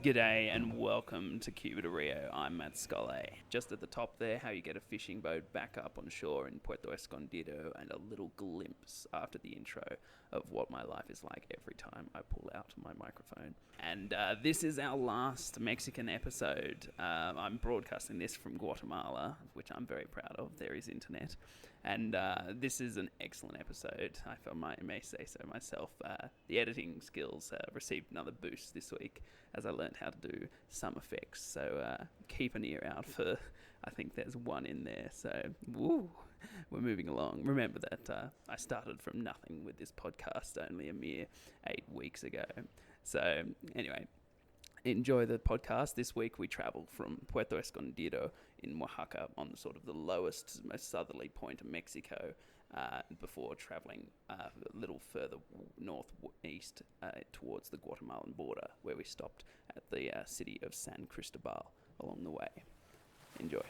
G'day and welcome to Cuba de Rio. I'm Matt Scolle. Just at the top there, how you get a fishing boat back up on shore in Puerto Escondido, and a little glimpse after the intro of what my life is like every time I pull out my microphone. And this is our last Mexican episode. I'm broadcasting this from Guatemala, which I'm very proud of. There is internet. And this is an excellent episode. I may say so myself. The editing skills received another boost this week as I learned how to do some effects. So keep an ear out for, I think there's one in there. So woo, we're moving along. Remember that I started from nothing with this podcast only a mere 8 weeks ago. So anyway, enjoy the podcast. This week we traveled from Puerto Escondido in Oaxaca on sort of the lowest, most southerly point of Mexico before traveling a little further northeast towards the Guatemalan border, where we stopped at the city of San Cristobal along the way. Enjoy.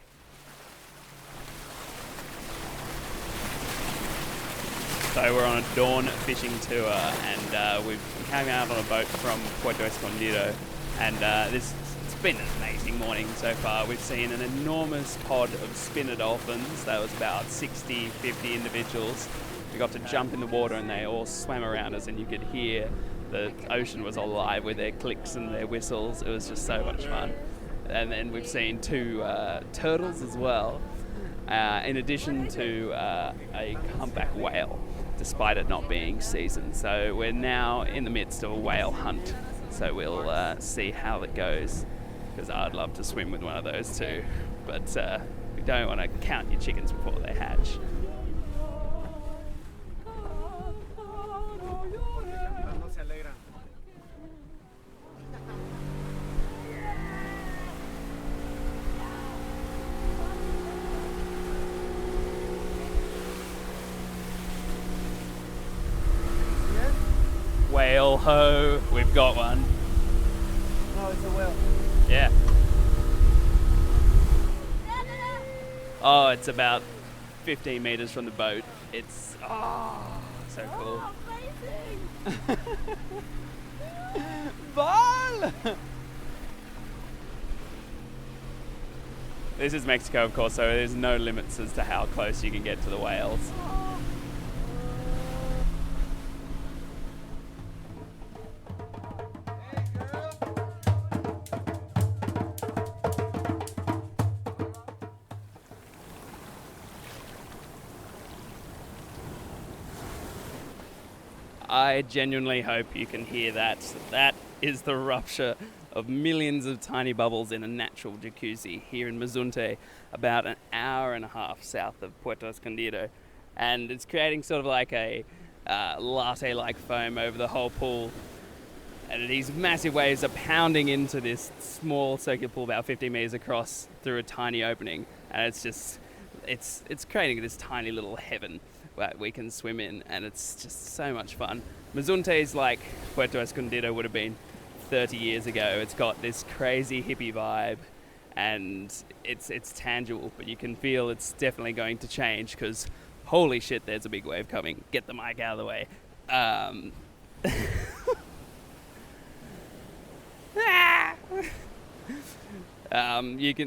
So we're on a dawn fishing tour, and we've come out on a boat from Puerto Escondido, and it's been an amazing morning so far. We've seen an enormous pod of spinner dolphins. That was about 60, 50 individuals. We got to jump in the water and they all swam around us, and you could hear the ocean was alive with their clicks and their whistles. It was just so much fun. And then we've seen 2 turtles as well, in addition to a humpback whale, despite it not being season. So we're now in the midst of a whale hunt. So we'll see how it goes, because I'd love to swim with one of those too. But we don't want to count your chickens before they hatch. Whale ho, we've got one. No, it's a whale. Yeah. Oh, it's about 15 meters from the boat. It's so cool. Amazing! Ball! This is Mexico, of course, so there's no limits as to how close you can get to the whales. I genuinely hope you can hear that. That is the rupture of millions of tiny bubbles in a natural jacuzzi here in Mazunte, about an hour and a half south of Puerto Escondido. And it's creating sort of like a latte-like foam over the whole pool. And these massive waves are pounding into this small circular pool about 15 meters across through a tiny opening. And it's just, it's creating this tiny little heaven that we can swim in, and it's just so much fun. Mazunte is like Puerto Escondido would have been 30 years ago. It's got this crazy hippie vibe, and it's tangible, but you can feel it's definitely going to change, because holy shit, there's a big wave coming. Get the mic out of the way.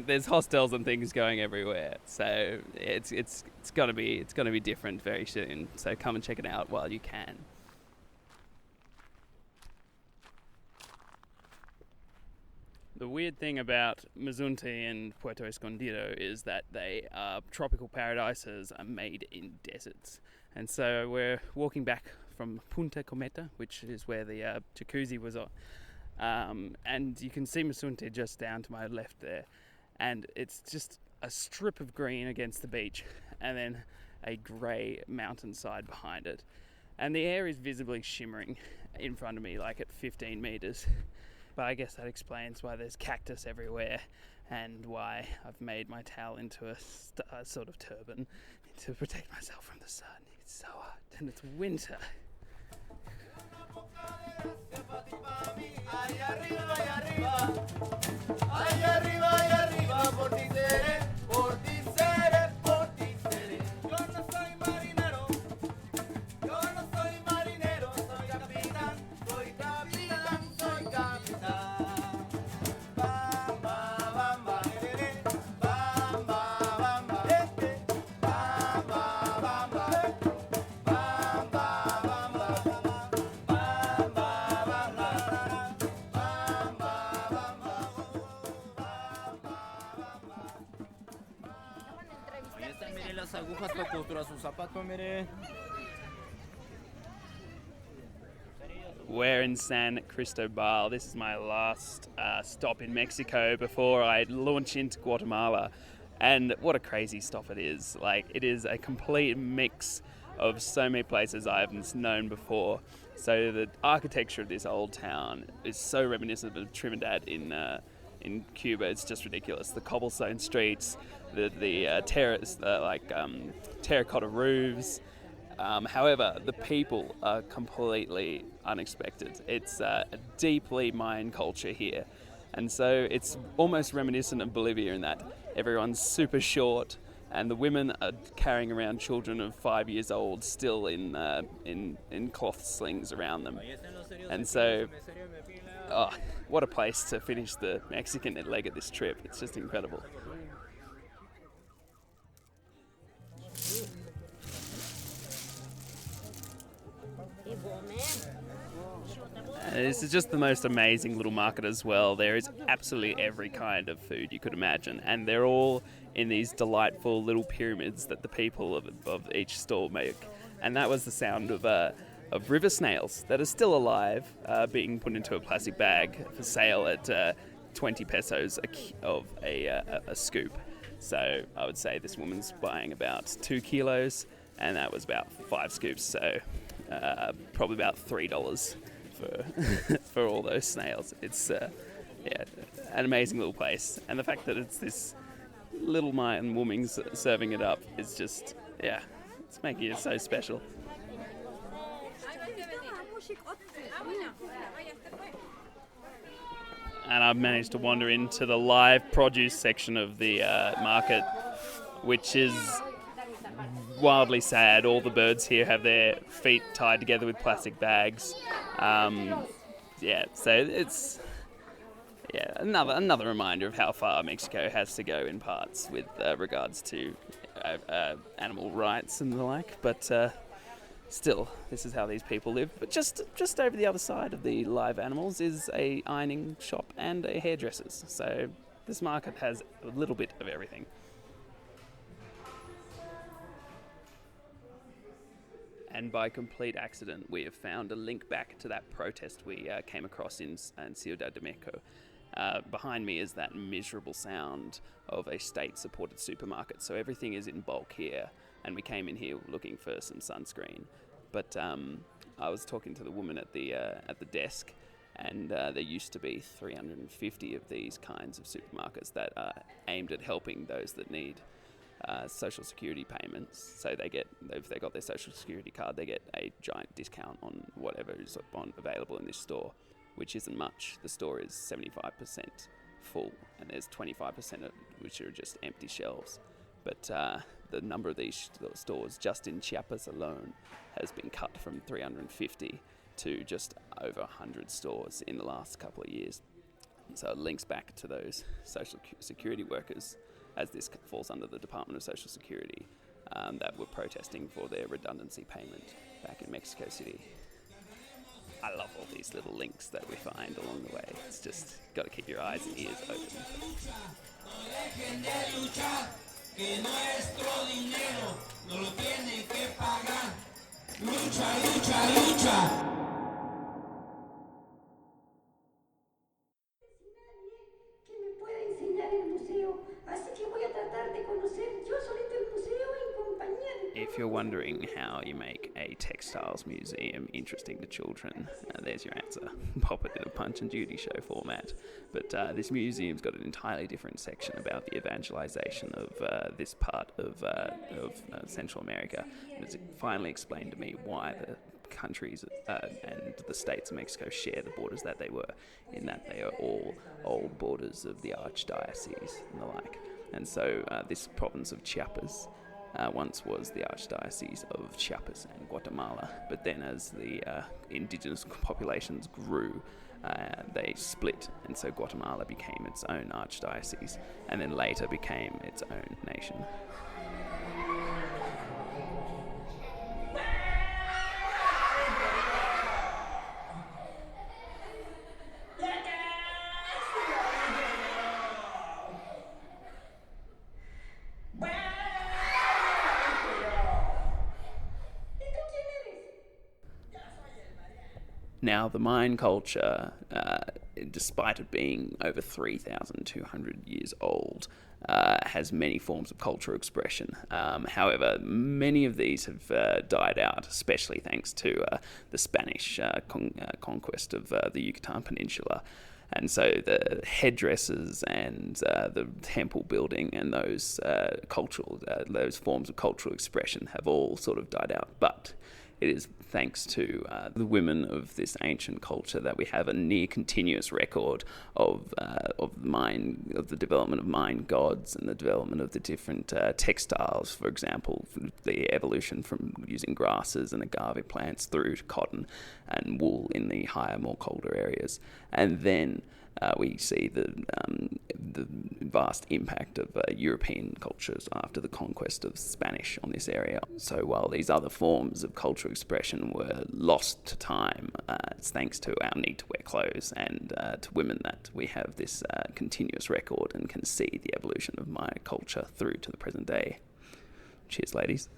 There's hostels and things going everywhere, so it's gonna be different very soon. So come and check it out while you can. The weird thing about Mazunte and Puerto Escondido is that they are tropical paradises are made in deserts, and so we're walking back from Punta Cometa, which is where the jacuzzi was on. And you can see Mazunte just down to my left there, and it's just a strip of green against the beach, and then a grey mountainside behind it, and the air is visibly shimmering in front of me, like at 15 meters. But I guess that explains why there's cactus everywhere, and why I've made my towel into a sort of turban to protect myself from the sun. It's so hot, and it's winter. agujas para costurar sus zapatos, mire. We're in San Cristobal. This is my last stop in Mexico before I launch into Guatemala. And what a crazy stop it is. Like, it is a complete mix of so many places I haven't known before. So the architecture of this old town is so reminiscent of Trinidad in Cuba. It's just ridiculous. The cobblestone streets, the terracotta roofs. However, the people are completely unexpected. It's a deeply Mayan culture here. And so it's almost reminiscent of Bolivia in that everyone's super short and the women are carrying around children of 5 years old still in cloth slings around them. And so, what a place to finish the Mexican leg of this trip. It's just incredible. This is just the most amazing little market as well. There is absolutely every kind of food you could imagine, and they're all in these delightful little pyramids that the people of each stall make. And that was the sound of river snails that are still alive, being put into a plastic bag for sale at 20 pesos of a scoop. So I would say this woman's buying about 2 kilos, and that was about 5 scoops, so probably about $3 for all those snails. It's an amazing little place, and the fact that it's this little Mayan woman serving it up is just, it's making it so special. And I've managed to wander into the live produce section of the market, which is wildly sad. All the birds here have their feet tied together with plastic bags. So it's another reminder of how far Mexico has to go in parts with regards to animal rights and the like. But still, this is how these people live. But just over the other side of the live animals is a ironing shop and a hairdresser's. So this market has a little bit of everything. And by complete accident, we have found a link back to that protest we came across in Ciudad de Mexico. Behind me is that miserable sound of a state-supported supermarket. So everything is in bulk here, and we came in here looking for some sunscreen. But I was talking to the woman at the desk, and there used to be 350 of these kinds of supermarkets that are aimed at helping those that need social security payments. So if they got their social security card, they get a giant discount on whatever is available in this store, which isn't much. The store is 75% full, and there's 25% of which are just empty shelves. But the number of these stores just in Chiapas alone has been cut from 350 to just over 100 stores in the last couple of years. So it links back to those social security workers, as this falls under the Department of Social Security, that were protesting for their redundancy payment back in Mexico City. I love all these little links that we find along the way. It's just got to keep your eyes and ears open. If you're wondering how you make a textiles museum interesting to children, there's your answer. Pop it in a Punch and Judy show format. But this museum's got an entirely different section about the evangelization of this part of Central America. And it's finally explained to me why the countries and the states of Mexico share the borders that they were, in that they are all old borders of the archdiocese and the like. And so this province of Chiapas once was the Archdiocese of Chiapas and Guatemala, but then as the indigenous populations grew, they split, and so Guatemala became its own archdiocese, and then later became its own nation. Now, the Mayan culture, despite it being over 3,200 years old, has many forms of cultural expression. However, many of these have died out, especially thanks to the Spanish conquest of the Yucatan Peninsula. And so the headdresses and the temple building and those those forms of cultural expression have all sort of died out. But it is thanks to the women of this ancient culture that we have a near continuous record of the development of Mayan gods and the development of the different textiles. For example, the evolution from using grasses and agave plants through to cotton and wool in the higher, more colder areas, and then we see the vast impact of European cultures after the conquest of Spanish on this area. So while these other forms of cultural expression were lost to time, it's thanks to our need to wear clothes and to women that we have this continuous record and can see the evolution of Maya culture through to the present day. Cheers, ladies.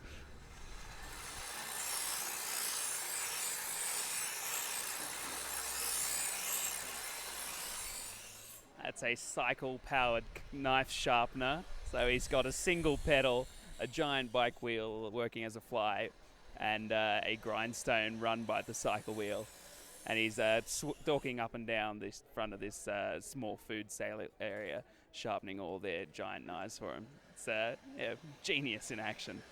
That's a cycle-powered knife sharpener. So he's got a single pedal, a giant bike wheel working as a fly, and a grindstone run by the cycle wheel. And he's stalking up and down this front of this small food sale area, sharpening all their giant knives for him. It's genius in action.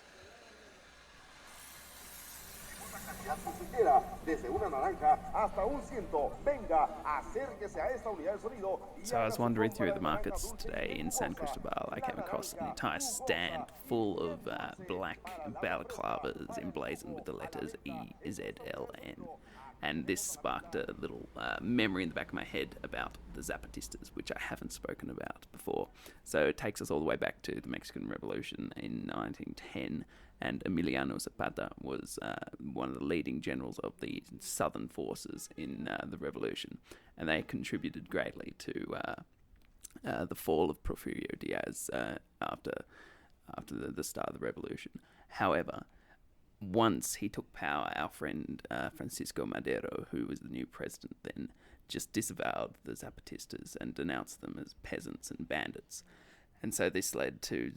So I was wandering through the markets today in San Cristobal. I came across an entire stand full of black balaclavas emblazoned with the letters EZLN. And this sparked a little memory in the back of my head about the Zapatistas, which I haven't spoken about before. So it takes us all the way back to the Mexican Revolution in 1910, and Emiliano Zapata was one of the leading generals of the southern forces in the revolution, and they contributed greatly to the fall of Porfirio Diaz after the start of the revolution. However, once he took power, our friend Francisco Madero, who was the new president then, just disavowed the Zapatistas and denounced them as peasants and bandits. And so this led to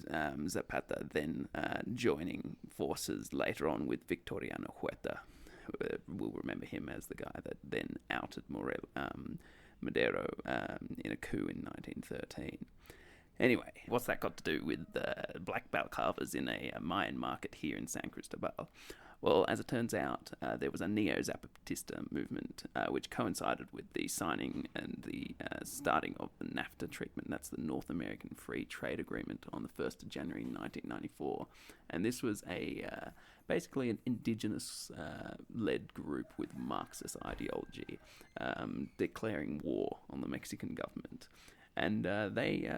Zapata then joining forces later on with Victoriano Huerta. We'll remember him as the guy that then outed Madero in a coup in 1913. Anyway, what's that got to do with black balaclavas in a Mayan market here in San Cristobal? Well, as it turns out, there was a neo-Zapatista movement which coincided with the signing and the starting of the NAFTA treatment. That's the North American Free Trade Agreement on the 1st of January 1994. And this was basically an indigenous-led group with Marxist ideology declaring war on the Mexican government. And they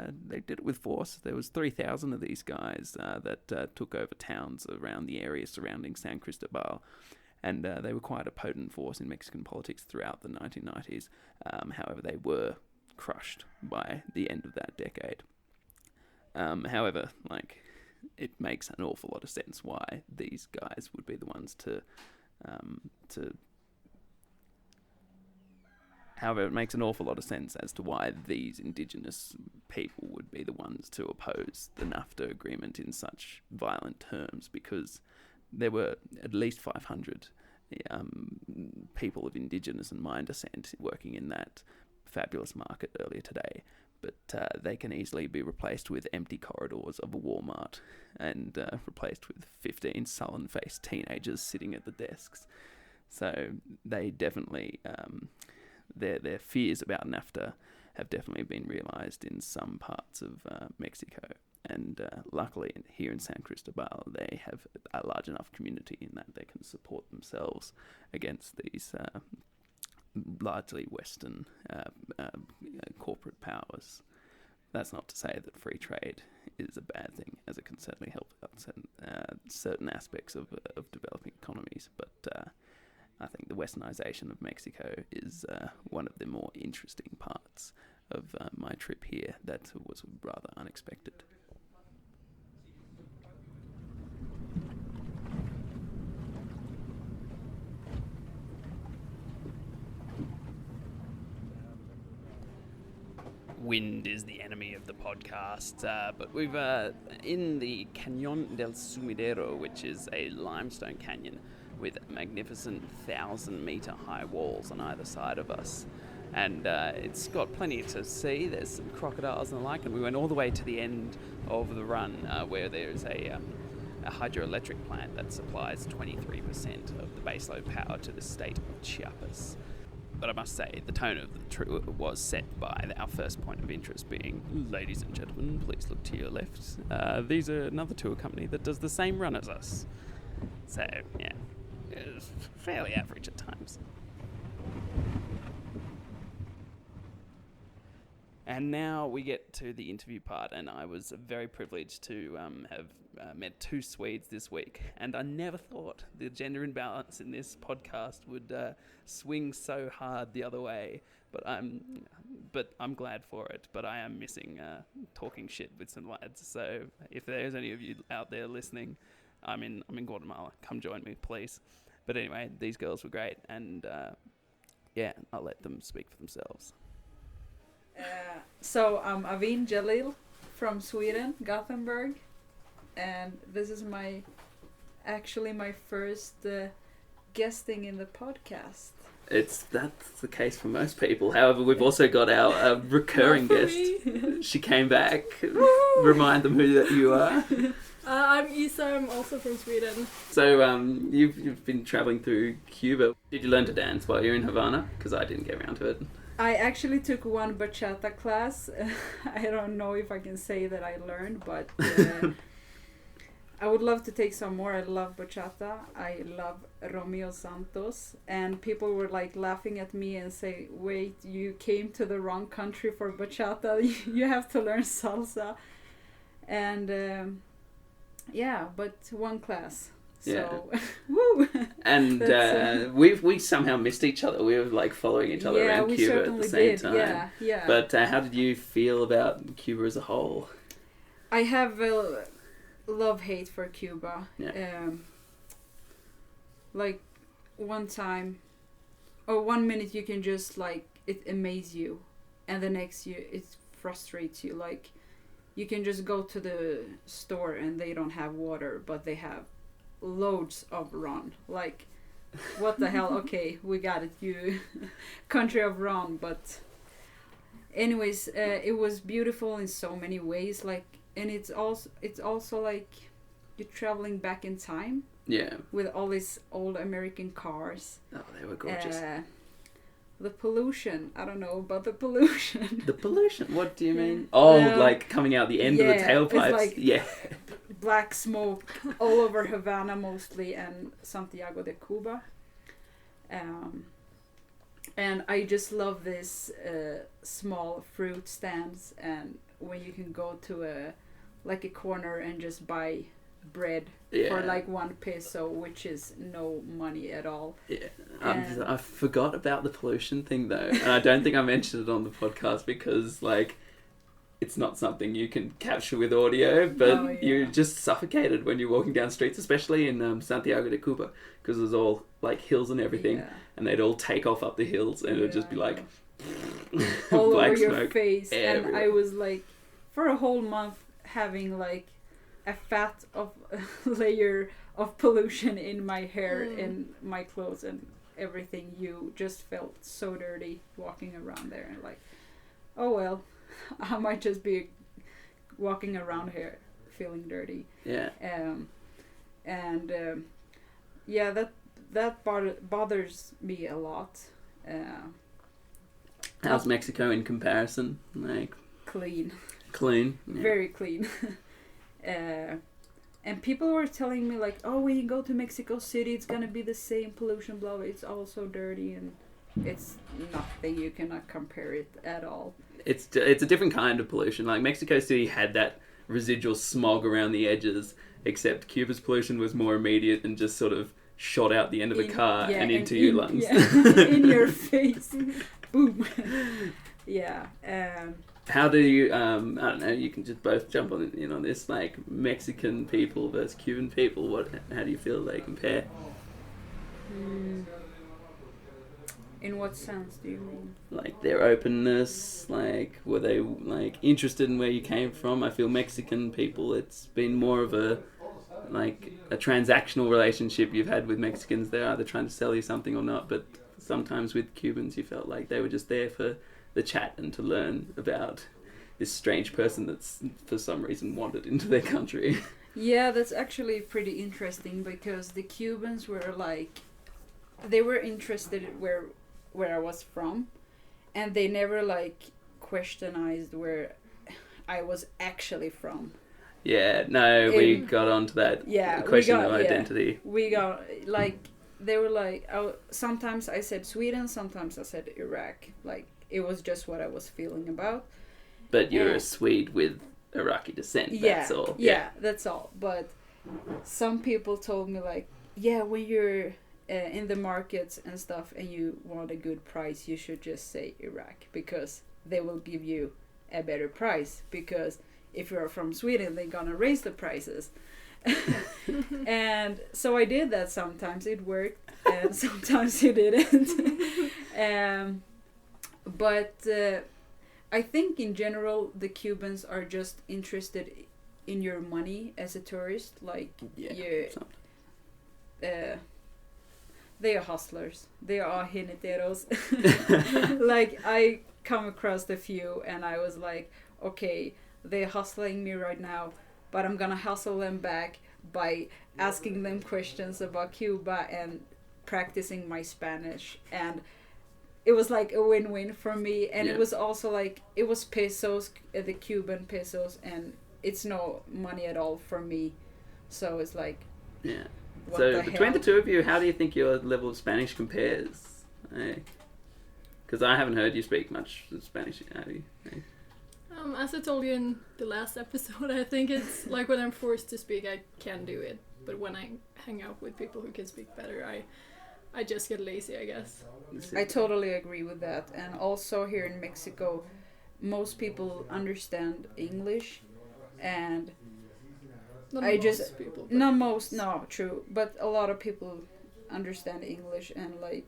did it with force. There was 3,000 of these guys that took over towns around the area surrounding San Cristobal. And they were quite a potent force in Mexican politics throughout the 1990s. However, they were crushed by the end of that decade. However, it makes an awful lot of sense why these guys would be the ones However, it makes an awful lot of sense as to why these indigenous people would be the ones to oppose the NAFTA agreement in such violent terms, because there were at least 500 people of indigenous and Mayan descent working in that fabulous market earlier today. But they can easily be replaced with empty corridors of a Walmart and replaced with 15 sullen-faced teenagers sitting at the desks. So they definitely... Their fears about NAFTA have definitely been realised in some parts of Mexico. And luckily, here in San Cristobal, they have a large enough community in that they can support themselves against these largely Western corporate powers. That's not to say that free trade is a bad thing, as it can certainly help out certain aspects of developing economies, but I think the westernization of Mexico is one of the more interesting parts of my trip here that was rather unexpected. wind is the enemy of the podcast, but we've in the Cañón del Sumidero, which is a limestone canyon with magnificent 1,000-meter high walls on either side of us. And it's got plenty to see. There's some crocodiles and the like, and we went all the way to the end of the run where there's a hydroelectric plant that supplies 23% of the baseload power to the state of Chiapas. But I must say, the tone of the tour was set by our first point of interest being, ladies and gentlemen, please look to your left. These are another tour company that does the same run as us. So, yeah, it was fairly average at times. And now we get to the interview part, and I was very privileged to have met two Swedes this week, and I never thought the gender imbalance in this podcast would swing so hard the other way, but I'm glad for it. But I am missing talking shit with some lads, so if there's any of you out there listening, I'm in Guatemala. Come join me, please. But anyway, these girls were great, and yeah, I'll let them speak for themselves. So I'm Avin Jalil from Sweden, Gothenburg, and this is my first guesting in the podcast. That's the case for most people. However, we've also got our recurring guest. She came back. Remind them who that you are. I'm Isa. I'm also from Sweden. So you've been traveling through Cuba. Did you learn to dance while you're in Havana? Because I didn't get around to it. I actually took one bachata class. I don't know if I can say that I learned, but I would love to take some more. I love bachata. I love Romeo Santos. And people were like laughing at me and say, wait, you came to the wrong country for bachata. You have to learn salsa. And yeah, but one class. So, yeah. Woo! And we somehow missed each other. We were like following each other around Cuba at the same time. Yeah. But how did you feel about Cuba as a whole? I have a love-hate for Cuba. Yeah. Like one minute you can just like it amaze you, and the next it frustrates you. Like you can just go to the store and they don't have water, but they have loads of ron. Like what the hell? Okay, we got it, you country of ron. But anyways, it was beautiful in so many ways. Like, and it's also like you're traveling back in time. Yeah. With all these old American cars. Oh, they were gorgeous. The pollution. I don't know about the pollution. The pollution? What do you mean? Oh, like coming out the end of the tailpipes. It's like yeah. Black smoke all over Havana mostly, and Santiago de Cuba. And I just love this small fruit stands, and when you can go to a corner and just buy bread for like 1 peso, which is no money at all. Yeah, I forgot about the pollution thing though, and I don't think I mentioned it on the podcast because like it's not something you can capture with audio, but you're just suffocated when you're walking down streets, especially in Santiago de Cuba, because there's all like hills and everything, and they'd all take off up the hills, and it'd just be like all black over your smoke face, everywhere. And I was like, for a whole month having like a fat of layer of pollution in my hair, in my clothes, and everything. You just felt so dirty walking around there, and like, oh well, I might just be walking around here feeling dirty. Yeah. Yeah, that bothers me a lot. How's Mexico in comparison? Like clean. Yeah. Very clean. And people were telling me like, oh, when you go to Mexico City, it's gonna be the same pollution, blah, blah. It's all so dirty, and it's nothing. You cannot compare it at all. It's a different kind of pollution. Like Mexico City had that residual smog around the edges, except Cuba's pollution was more immediate and just sort of shot out the end of a car and into your lungs. Yeah, in your face. Boom. Yeah. How do you, I don't know, you can just both jump in on this, like Mexican people versus Cuban people, how do you feel they compare? In what sense do you mean? Like their openness, like were they like interested in where you came from? I feel Mexican people, it's been more of a transactional relationship you've had with Mexicans. They're either trying to sell you something or not, but sometimes with Cubans you felt like they were just there for the chat and to learn about this strange person that's for some reason wandered into their country. Yeah, that's actually pretty interesting because the Cubans were like, they were interested where I was from, and they never like questionized where I was actually from. Yeah, no, we got onto that question of identity. We got like, they were like, sometimes I said Sweden, sometimes I said Iraq. Like it was just what I was feeling about. But you're a Swede with Iraqi descent, that's all. Yeah, that's all. But some people told me like, yeah, when you're in the markets and stuff and you want a good price, you should just say Iraq because they will give you a better price, because if you're from Sweden they're gonna raise the prices. And so I did that. Sometimes it worked and sometimes it didn't. But I think in general the Cubans are just interested in your money as a tourist. Like they are hustlers. They are jineteros. Like I come across a few and I was like, okay, they're hustling me right now, but I'm gonna hustle them back by asking them questions about Cuba and practicing my Spanish. And it was like a win-win for me. And it was also like, it was pesos, the Cuban pesos, and it's no money at all for me. So it's like, so between the two of you, how do you think your level of Spanish compares? Because I haven't heard you speak much Spanish. How do you? As I told you in the last episode, I think it's like when I'm forced to speak, I can do it. But when I hang out with people who can speak better, I just get lazy, I guess. I totally agree with that. And also here in Mexico, most people understand English, and true, but a lot of people understand English, and like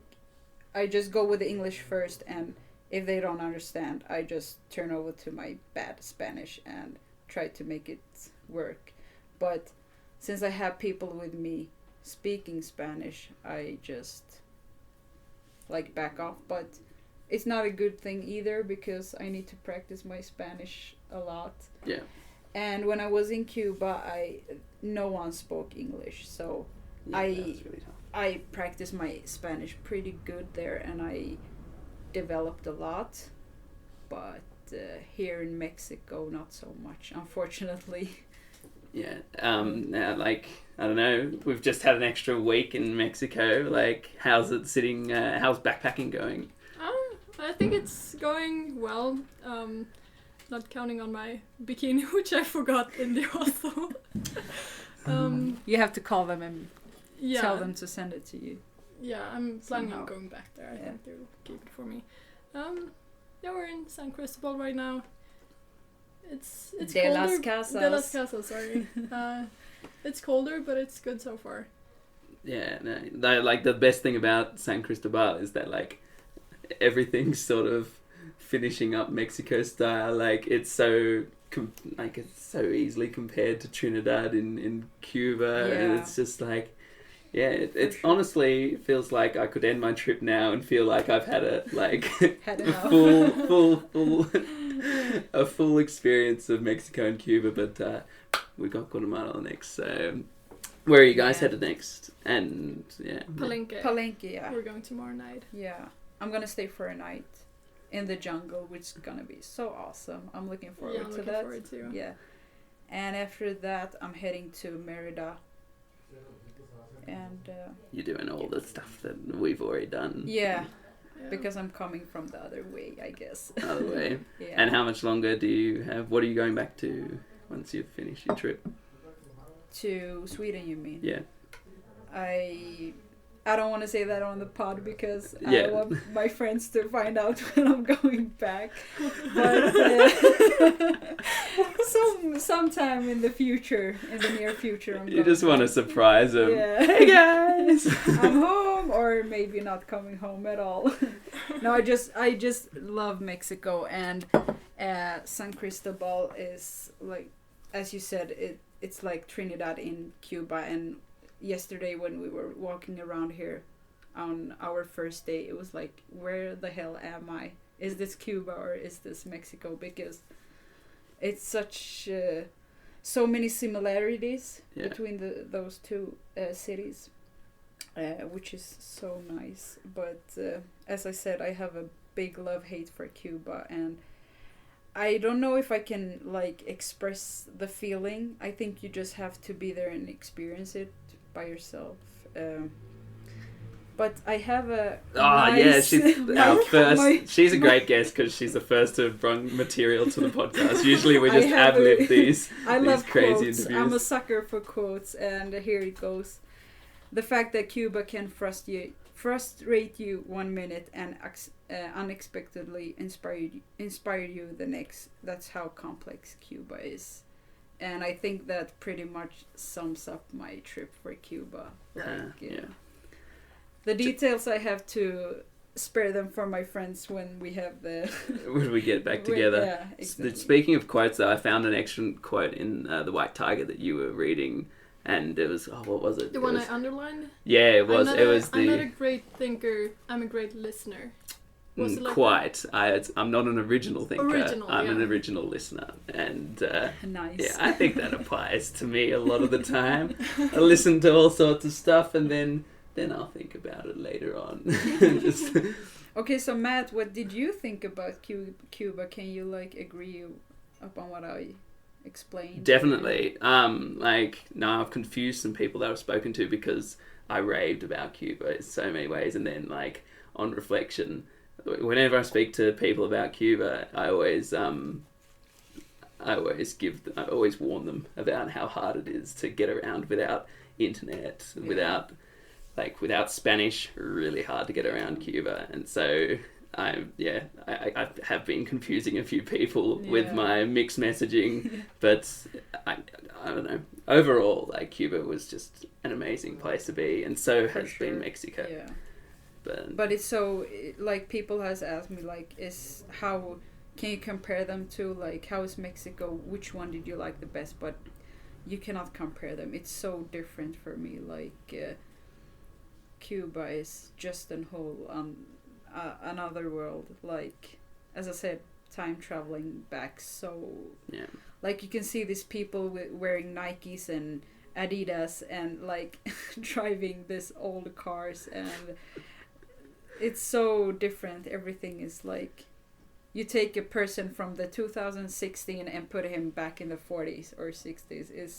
I just go with the English first, and if they don't understand, I just turn over to my bad Spanish and try to make it work. But since I have people with me speaking Spanish, I just like back off. But it's not a good thing either, because I need to practice my Spanish a lot. Yeah. And when I was in Cuba, no one spoke English, so I practiced my Spanish pretty good there, and I developed a lot. But here in Mexico, not so much, unfortunately. Yeah. Now, like, I don't know, we've just had an extra week in Mexico. Like, how's it sitting? How's backpacking going? I think it's going well. Not counting on my bikini, which I forgot in the hostel. You have to call them and tell them to send it to you. Yeah, I'm planning on going back there. I think they'll keep it for me. We're in San Cristobal right now. It's De colder. las Casas. De las Casas, sorry. It's colder, but it's good so far. Yeah, no, like the best thing about San Cristobal is that like everything's sort of finishing up Mexico style. Like it's so easily compared to Trinidad in Cuba, and it's just like, it honestly feels like I could end my trip now and feel like I've had a full experience of Mexico and Cuba. But we got Guatemala next. So where are you guys headed next? And Palenque. Yeah. We're going tomorrow night. Yeah, I'm gonna stay for a night in the jungle, which is gonna be so awesome. I'm looking forward to that. Forward to. Yeah. And after that, I'm heading to Merida. And you're doing all the stuff that we've already done. Yeah, because I'm coming from the other way, I guess. Other way. Yeah. And how much longer do you have? What are you going back to once you've finished your trip? To Sweden, you mean? Yeah. I don't want to say that on the pod because I Yeah. don't want my friends to find out when I'm going back. But sometime in the future, in the near future, I'm You going just want to back. surprise them. Yeah. Hey guys! I'm home, or maybe not coming home at all. No, I just love Mexico, and San Cristobal is like, as you said, it's like Trinidad in Cuba. And yesterday when we were walking around here on our first day, it was like, where the hell am I? Is this Cuba or is this Mexico? Because it's such so many similarities Yeah. between those two cities, which is so nice. But as I said, I have a big love-hate for Cuba, and I don't know if I can like express the feeling. I think you just have to be there and experience it by yourself. But I have a Yeah, she's our first. She's a my- great guest because she's the first to have brought material to the podcast. Usually we I just have ad-lib a- these I these love crazy quotes. interviews. I'm a sucker for quotes, and here it goes. The fact that Cuba can frustrate you 1 minute and unexpectedly inspire you the next. That's how complex Cuba is. And I think that pretty much sums up my trip for Cuba. Yeah. The details I have to spare them for my friends when we have the... When we get back together. Yeah, exactly. Speaking of quotes, though, I found an excellent quote in The White Tiger that you were reading, and it was, what was it? The It one was, I underlined? Yeah, it was. I'm not a great thinker, I'm a great listener. Was it like quite. I'm not an original thinker. Original, I'm an yeah. original listener, and Nice. yeah, I think that applies to me a lot of the time. I listen to all sorts of stuff, and then I'll think about it later on. Just, Okay, so Matt, what did you think about Cuba? Can you like agree upon what I explained? definitely. No, I've confused some people that I've spoken to because I raved about Cuba in so many ways, and then like on reflection, whenever I speak to people about Cuba, I always warn them about how hard it is to get around without internet, without Spanish, really hard to get around Cuba. And so I have been confusing a few people with my mixed messaging, but I don't know. Overall, like Cuba was just an amazing place to be, and so For has sure. been Mexico. Yeah. But It's so like people has asked me like, is how can you compare them to, like, how is Mexico? Which one did you like the best? But you cannot compare them. It's so different for me. Like Cuba is just a whole another world. Like as I said, time traveling back. So yeah. like you can see these people wearing Nikes and Adidas and like driving this old cars, and it's so different. Everything is like, you take a person from the 2016 and put him back in the 40s or 60s. It's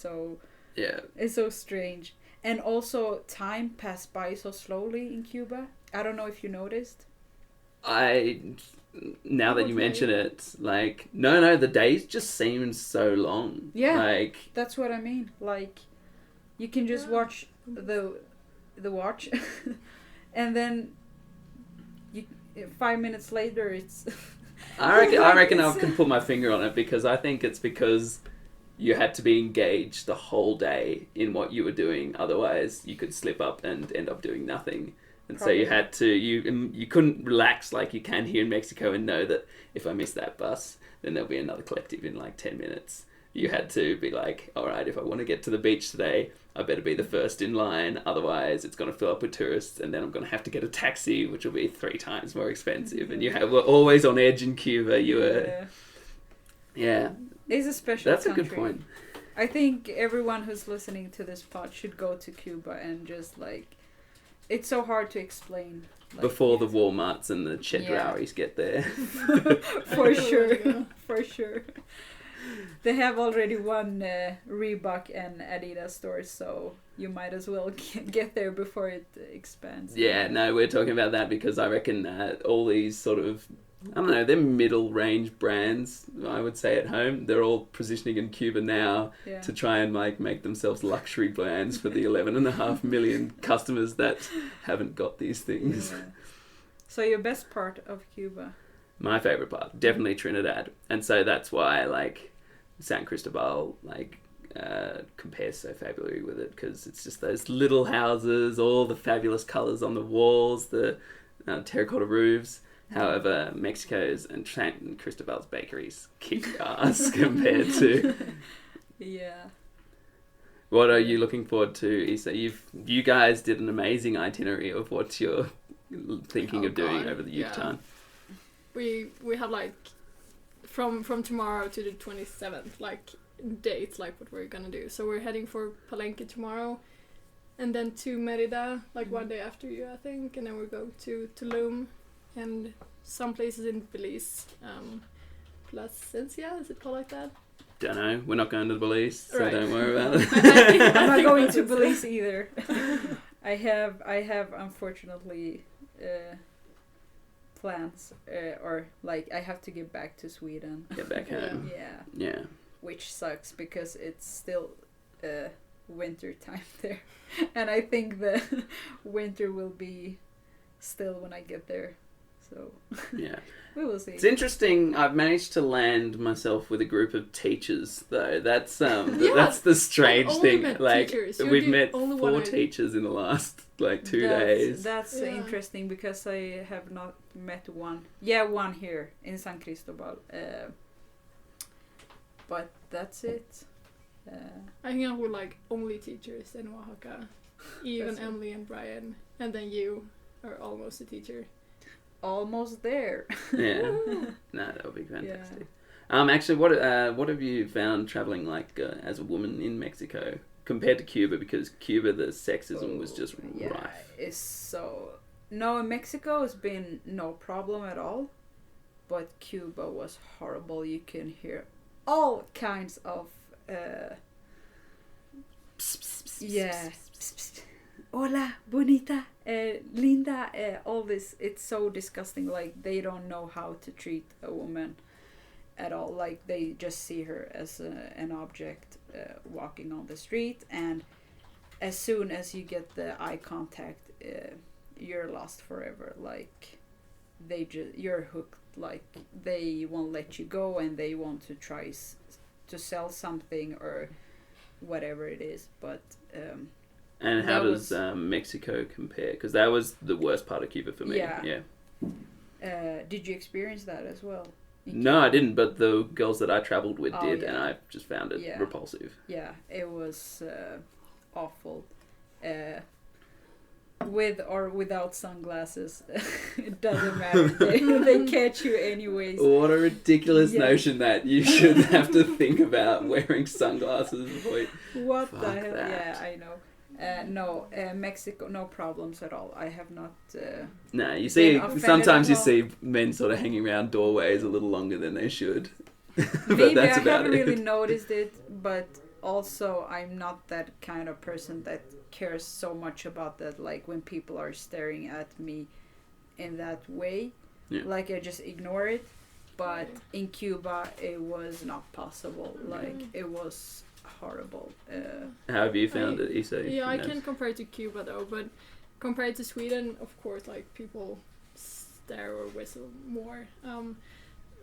so strange. And also time passed by so slowly in Cuba. I don't know if you noticed. Now that you mention it, like, no, the days just seem so long. Yeah. Like, That's what I mean. Like, you can just watch the watch, and then 5 minutes later it's. I reckon I can put my finger on it, because I think it's because you had to be engaged the whole day in what you were doing. Otherwise, you could slip up and end up doing nothing. And so you had to, you couldn't relax like you can here in Mexico and know that if I miss that bus, then there'll be another collective in like 10 minutes. You had to be like, all right, if I want to get to the beach today, I better be the first in line. Otherwise, it's going to fill up with tourists, and then I'm going to have to get a taxi, which will be 3 times more expensive. And were always on edge in Cuba. You were, yeah. It's a special That's country. a good point. I think everyone who's listening to this pod should go to Cuba and just like, it's so hard to explain. Like, Before the Walmarts and the Chedrauis get there. For sure, for sure. They have already one Reebok and Adidas stores, so you might as well get there before it expands. Yeah, no, we're talking about that because I reckon all these sort of I don't know, they're middle range brands, I would say, at home. They're all positioning in Cuba now Yeah. to try and like make themselves luxury brands for the 11.5 million customers that haven't got these things. Yeah. So your best part of Cuba? My favorite part, definitely Trinidad. And so that's why like San Cristobal like compares so fabulously with it, because it's just those little houses, all the fabulous colors on the walls, the terracotta roofs. However, Mexico's and San Cristobal's bakeries kick ass compared to. Yeah. What are you looking forward to, Issa? You guys did an amazing itinerary of what you're thinking of doing over the Yucatan. We have like from tomorrow to the 27th, like dates, like what we're gonna do. So we're heading for Palenque tomorrow, and then to Merida, like one day after you, I think, and then we go to Tulum and some places in Belize. Placencia, is it called like that? Don't know. We're not going to Belize, so Right. don't worry about it. I'm not going to Belize either. I have unfortunately plans, or like I have to get back to Sweden. Get back home. Yeah, Yeah. which sucks because it's still winter time there, and I think the winter will be still when I get there. So Yeah. we will see. It's interesting. I've managed to land myself with a group of teachers, though. That's that's the strange I've only thing. met Like teachers. You're we've the met only 4 one I- teachers in the last like 2 days. That's Yeah. interesting because I have not met one. Yeah, one here in San Cristobal. But that's it. I hang out with like only teachers in Oaxaca, even That's it. Emily and Brian, and then you are almost a teacher. Almost there. Yeah. No, that would be fantastic. Actually, what have you found traveling like as a woman in Mexico compared to Cuba? Because Cuba, the sexism was just rife. It's so. No, in Mexico it's been no problem at all, but Cuba was horrible. You can hear all kinds of. Yeah. Hola, bonita, linda, all this. It's so disgusting. Like, they don't know how to treat a woman at all. Like, they just see her as an object walking on the street, and as soon as you get the eye contact, you're lost forever. Like, you're hooked. Like, they won't let you go, and they want to try to sell something or whatever it is. But And how that does Mexico compare? Because that was the worst part of Cuba for me. Yeah. Did you experience that as well? No, I didn't, but the girls that I travelled with Oh, did, yeah. and I just found it Yeah. repulsive. Yeah, it was awful. With or without sunglasses, it doesn't matter. They catch you anyways. What a ridiculous Yeah. notion that you should have to think about wearing sunglasses before you... What the Fuck hell? that. Yeah, I know. No, Mexico, no problems at all. I have not. No, you see, Been offended sometimes you at all. see men sort of hanging around doorways a little longer than they should. But Maybe that's I about haven't it. really noticed it, but also I'm not that kind of person that cares so much about that. Like, when people are staring at me in that way, Yeah. like, I just ignore it. But in Cuba, it was not possible. Like, it was horrible. How have you found it, Issa? Yeah, I can't compare it to Cuba though, but compared to Sweden, of course, like people stare or whistle more.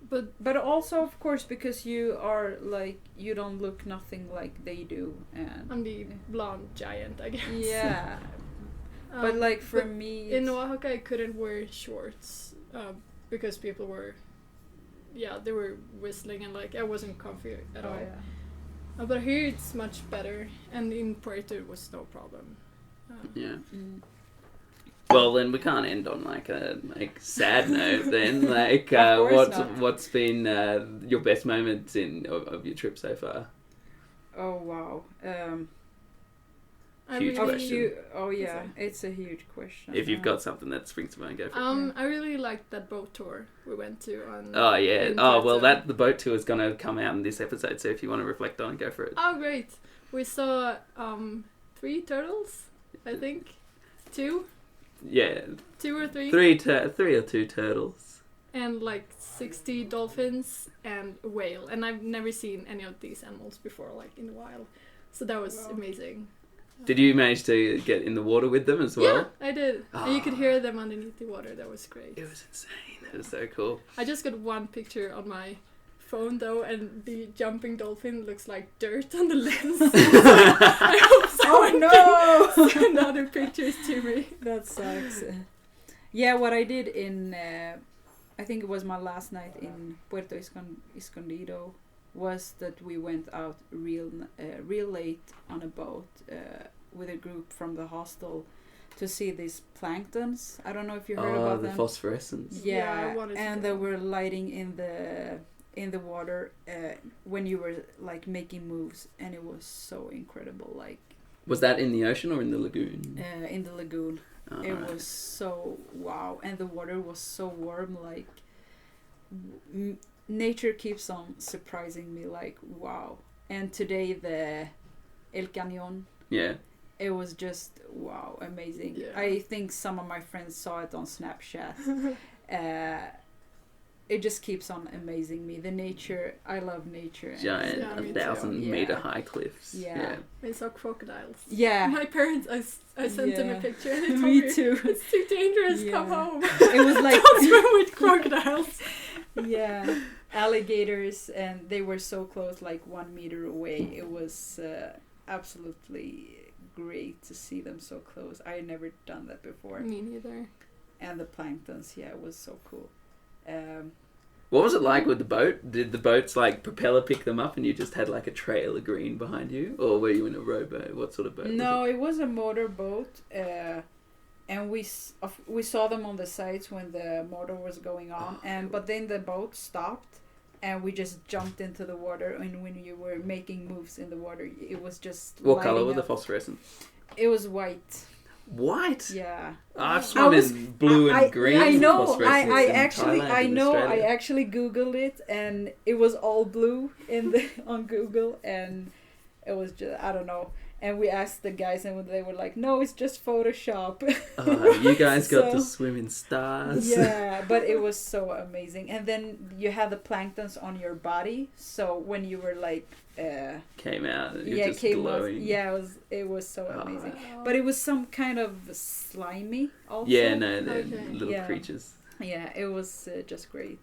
But also, of course, because you are like, you don't look nothing like they do, and I'm the blonde giant, I guess. yeah. But like for but me, in it's- Oaxaca, I couldn't wear shorts because people were, they were whistling and like I wasn't comfy at all. yeah. But here it's much better, and in Puerto it was no problem. Yeah. Mm. Well, then we can't end on like a sad note. Then, like, Of course not. what's been your best moments of your trip so far? Oh wow. I Huge Of question. you, oh yeah, Sorry. it's a huge question. If you've got something that springs to mind, go for it. I really liked that boat tour we went to on. Oh yeah. in Oh well, Puerto. the boat tour is going to come out in this episode. So if you want to reflect on it, go for it. Oh great! We saw 3 turtles, I think, 2 Yeah, 2 or 3. three or 2 turtles. and like 60 dolphins and a whale. And I've never seen any of these animals before, like in the wild. So that was amazing. Did you manage to get in the water with them as well? Yeah, I did. And you could hear them underneath the water. That was great. It was insane. It was so cool. I just got one picture on my phone though, and the jumping dolphin looks like dirt on the lens. I hope someone can send other pictures to me. That sucks. Yeah, what I did in, I think it was my last night in Puerto Escondido, was that we went out real late on a boat with a group from the hostel to see these planktons. I don't know if you heard about the them. phosphorescence. Yeah, I wanted to and go. they were lighting in the water when you were like making moves, and it was so incredible. Like, Was that in the ocean or in the lagoon? in the lagoon. It Alright. was so wow, and the water was so warm. Like, nature keeps on surprising me. Like, wow. And today the El Cañón, Yeah. it was just wow, amazing. Yeah. I think some of my friends saw it on Snapchat. It just keeps on amazing me. The nature, I love nature. and- Giant, Yeah, me too. 1,000-meter Yeah. high cliffs. Yeah. I saw crocodiles. Yeah. My parents, I sent them a Yeah. picture and they told Me me too. it's too dangerous, come Yeah. home. It was like Don't swim with crocodiles. yeah, alligators, and they were so close, like 1 meter away. It was absolutely great to see them so close. I had never done that before. Me neither. And the planktons, yeah, it was so cool. What was it like with the boat? Did the boats like propeller pick them up and you just had like a trail of green behind you? Or were you in a rowboat? What sort of boat No, was it was a motorboat, and we saw them on the sides when the motor was going on, but then the boat stopped, and we just jumped into the water. And when you were making moves in the water, it was just it? What colour lighting were the up. phosphorescent? It was white. White? Yeah. I've swum was- in blue and green. I know. phosphorescence I in actually, Thailand I and know. I Australia. actually googled it, and it was all blue on Google, and it was just, I don't know. And we asked the guys, and they were like, "No, it's just Photoshop." You guys got to So- swim in stars. Yeah, but it was so amazing. And then you had the planktons on your body, so when you were like, Came out and you're yeah, just came out, glowing. yeah, it was so Oh. amazing. But it was some kind of slimy also. Yeah, no, they're Okay. little Yeah. creatures. Yeah, it was just great.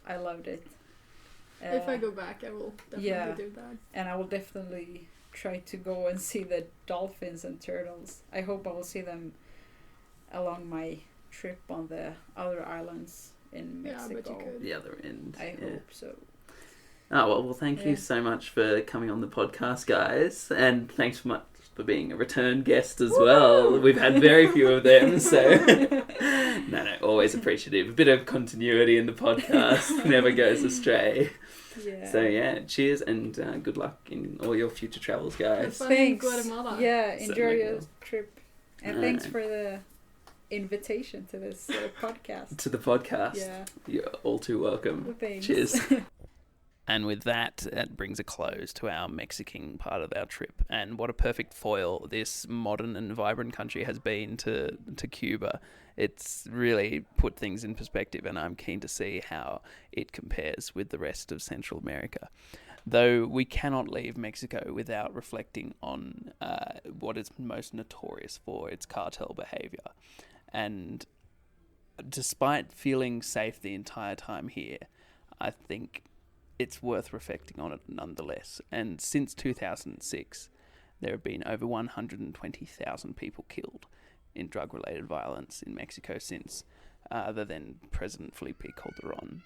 I loved it. If I go back, I will definitely yeah. do that. And I will definitely try to go and see the dolphins and turtles. I hope I will see them along my trip on the other islands in Yeah, I bet Mexico. you could. The other end. I yeah. hope so. Oh, well, thank you Yeah. so much for coming on the podcast, guys. And thanks so much for being a return guest as well. We've had very few of them, so... no, always appreciative. A bit of continuity in the podcast never goes astray. Yeah. So, yeah, cheers and good luck in all your future travels, Have guys. fun in Thanks. Guatemala. Yeah, So enjoy your cool. trip. And Alright. thanks for the invitation to this podcast. To the podcast. Yeah, You're all too welcome. thanks. Cheers. And with that, it brings a close to our Mexican part of our trip. And what a perfect foil this modern and vibrant country has been to Cuba. It's really put things in perspective, and I'm keen to see how it compares with the rest of Central America. Though we cannot leave Mexico without reflecting on what is most notorious for its cartel behavior. And despite feeling safe the entire time here, I think it's worth reflecting on it nonetheless. And since 2006, there have been over 120,000 people killed in drug-related violence in Mexico since the then President Felipe Calderon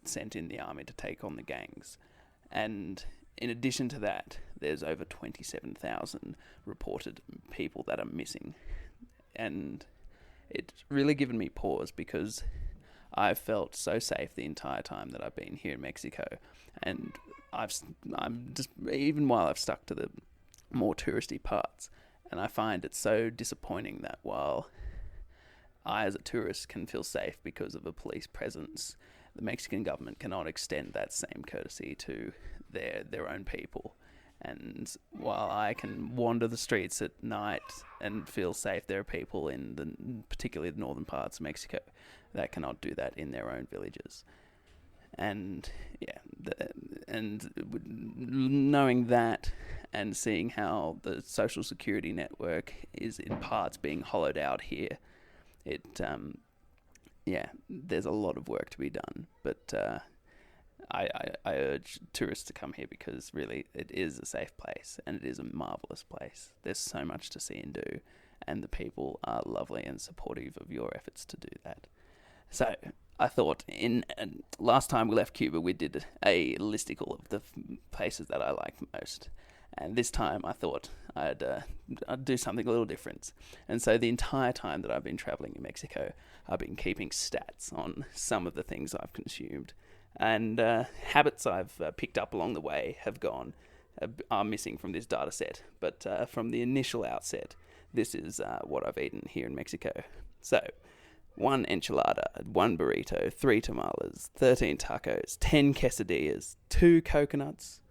sent in the army to take on the gangs. And in addition to that, there's over 27,000 reported people that are missing. And it's really given me pause because I've felt so safe the entire time that I've been here in Mexico, and I'm just, even while I've stuck to the more touristy parts, and I find it so disappointing that while I as a tourist can feel safe because of a police presence, the Mexican government cannot extend that same courtesy to their own people. And while I can wander the streets at night and feel safe, there are people in particularly the northern parts of Mexico that cannot do that in their own villages. And knowing that and seeing how the social security network is in parts being hollowed out here, there's a lot of work to be done. But I urge tourists to come here because really it is a safe place and it is a marvellous place. There's so much to see and do, and the people are lovely and supportive of your efforts to do that. So I thought last time we left Cuba, we did a listicle of the places that I like most. And this time I thought I'd do something a little different. And so the entire time that I've been traveling in Mexico, I've been keeping stats on some of the things I've consumed. And habits I've picked up along the way are missing from this data set. But from the initial outset, this is what I've eaten here in Mexico. So 1 enchilada, 1 burrito, 3 tamales, 13 tacos, 10 quesadillas, 2 coconuts,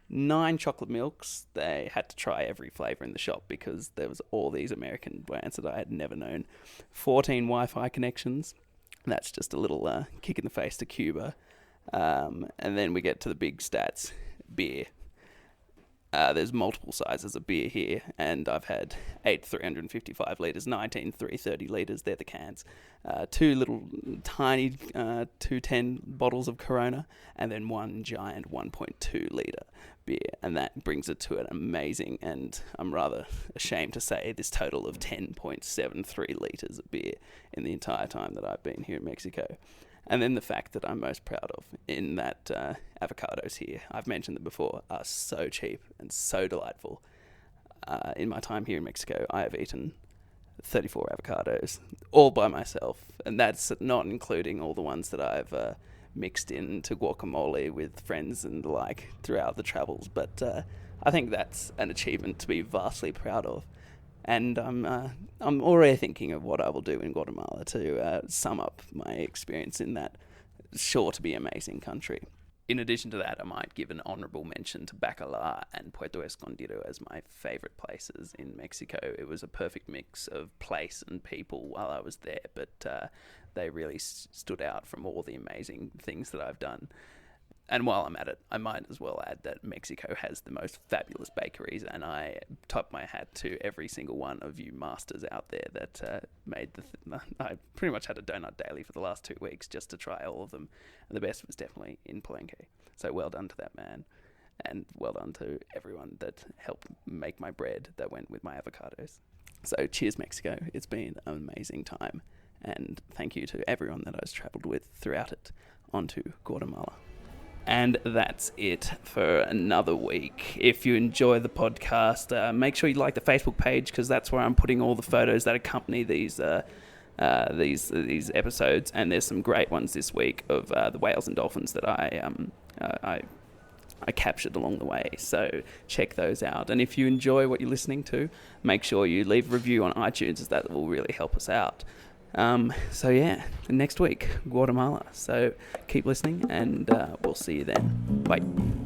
9 chocolate milks. They had to try every flavour in the shop because there was all these American brands that I had never known. 14 Wi-Fi connections. That's just a little kick in the face to Cuba. And then we get to the big stats. Beer. There's multiple sizes of beer here, and I've had 8 355 litres, 19 330 litres, they're the cans, 2 little tiny 210 bottles of Corona, and then 1 giant 1.2 litre beer, and that brings it to an amazing, and I'm rather ashamed to say, this total of 10.73 litres of beer in the entire time that I've been here in Mexico. And then the fact that I'm most proud of in that avocados here, I've mentioned them before, are so cheap and so delightful. In my time here in Mexico, I have eaten 34 avocados, all by myself. And that's not including all the ones that I've mixed into guacamole with friends and the like throughout the travels. But I think that's an achievement to be vastly proud of. And I'm already thinking of what I will do in Guatemala to sum up my experience in that sure to be amazing country. In addition to that, I might give an honourable mention to Bacalar and Puerto Escondido as my favourite places in Mexico. It was a perfect mix of place and people while I was there, but they really stood out from all the amazing things that I've done. And while I'm at it, I might as well add that Mexico has the most fabulous bakeries, and I tip my hat to every single one of you masters out there that made I pretty much had a donut daily for the last 2 weeks just to try all of them, and the best was definitely in Palenque. So well done to that man, and well done to everyone that helped make my bread that went with my avocados. So cheers, Mexico. It's been an amazing time, and thank you to everyone that I've travelled with throughout it. On to Guatemala. And that's it for another week. If you enjoy the podcast, make sure you like the Facebook page because that's where I'm putting all the photos that accompany these episodes. And there's some great ones this week of the whales and dolphins that I captured along the way. So check those out. And if you enjoy what you're listening to, make sure you leave a review on iTunes as that will really help us out. So yeah, next week, Guatemala. So keep listening and we'll see you then. Bye.